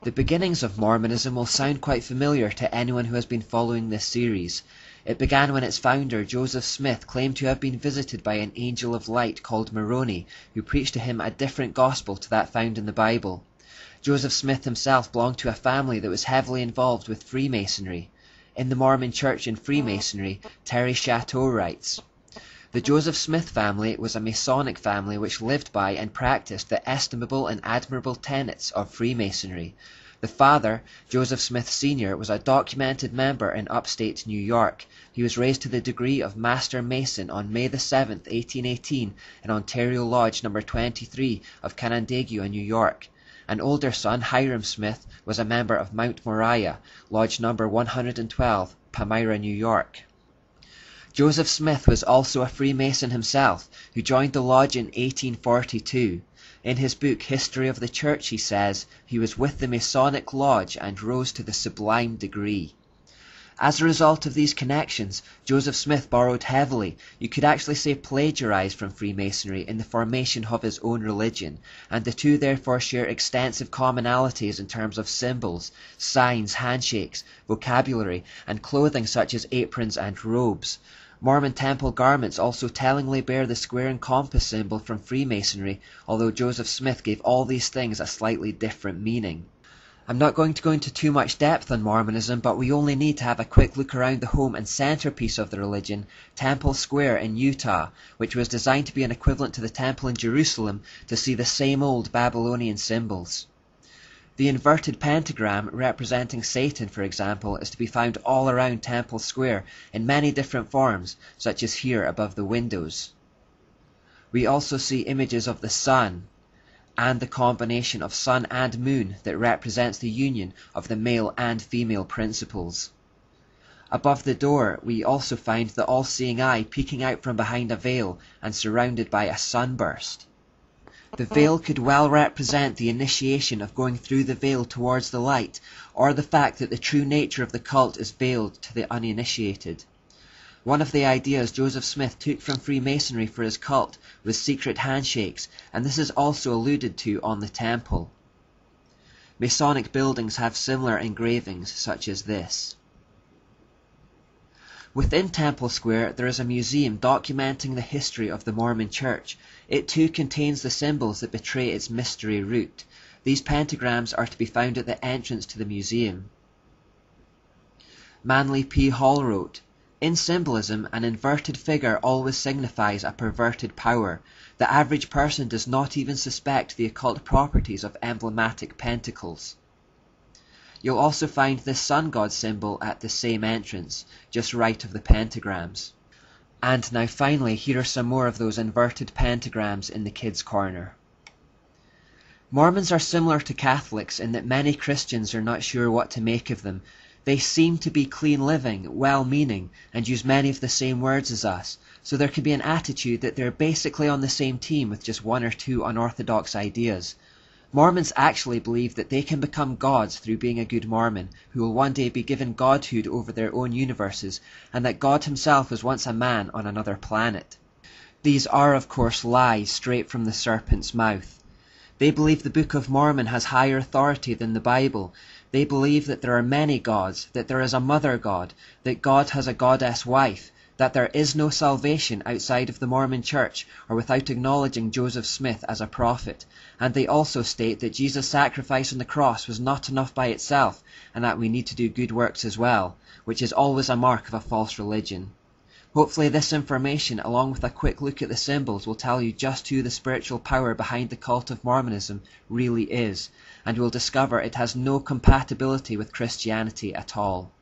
The beginnings of Mormonism will sound quite familiar to anyone who has been following this series. It began when its founder, Joseph Smith, claimed to have been visited by an angel of light called Moroni, who preached to him a different gospel to that found in the Bible. Joseph Smith himself belonged to a family that was heavily involved with Freemasonry. In the Mormon Church and Freemasonry, Terry Chateau writes, "The Joseph Smith family was a Masonic family which lived by and practiced the estimable and admirable tenets of Freemasonry. The father, Joseph Smith Sr., was a documented member in upstate New York. He was raised to the degree of Master Mason on May the 7th, 1818, in Ontario Lodge No. 23 of Canandaigua, New York. An older son, Hiram Smith, was a member of Mount Moriah, Lodge No. 112, Palmyra, New York. Joseph Smith was also a Freemason himself, who joined the lodge in 1842. In his book History of the Church he says, he was with the Masonic Lodge and rose to the sublime degree. As a result of these connections, Joseph Smith borrowed heavily, you could actually say plagiarized from Freemasonry in the formation of his own religion, and the two therefore share extensive commonalities in terms of symbols, signs, handshakes, vocabulary, and clothing such as aprons and robes. Mormon temple garments also tellingly bear the square and compass symbol from Freemasonry, although Joseph Smith gave all these things a slightly different meaning. I'm not going to go into too much depth on Mormonism, but we only need to have a quick look around the home and centerpiece of the religion, Temple Square in Utah, which was designed to be an equivalent to the temple in Jerusalem, to see the same old Babylonian symbols. The inverted pentagram representing Satan, for example, is to be found all around Temple Square in many different forms, such as here above the windows. We also see images of the sun, and the combination of sun and moon that represents the union of the male and female principles. Above the door we also find the all-seeing eye peeking out from behind a veil and surrounded by a sunburst. The veil could well represent the initiation of going through the veil towards the light, or the fact that the true nature of the cult is veiled to the uninitiated. One of the ideas Joseph Smith took from Freemasonry for his cult was secret handshakes, and this is also alluded to on the temple. Masonic buildings have similar engravings such as this. Within Temple Square there is a museum documenting the history of the Mormon Church. It too contains the symbols that betray its mystery root. These pentagrams are to be found at the entrance to the museum. Manly P. Hall wrote, "In symbolism, an inverted figure always signifies a perverted power. The average person does not even suspect the occult properties of emblematic pentacles." You'll also find this sun god symbol at the same entrance, just right of the pentagrams. And now finally, here are some more of those inverted pentagrams in the kids' corner. Mormons are similar to Catholics in that many Christians are not sure what to make of them. They seem to be clean living, well-meaning, and use many of the same words as us, so there can be an attitude that they're basically on the same team with just one or two unorthodox ideas. Mormons actually believe that they can become gods through being a good Mormon, who will one day be given godhood over their own universes, and that God himself was once a man on another planet. These are, of course, lies straight from the serpent's mouth. They believe the Book of Mormon has higher authority than the Bible. They believe that there are many gods, that there is a mother god, that God has a goddess wife, that there is no salvation outside of the Mormon Church or without acknowledging Joseph Smith as a prophet, and they also state that Jesus' sacrifice on the cross was not enough by itself, and that we need to do good works as well, which is always a mark of a false religion. Hopefully this information, along with a quick look at the symbols, will tell you just who the spiritual power behind the cult of Mormonism really is, and we'll discover it has no compatibility with Christianity at all.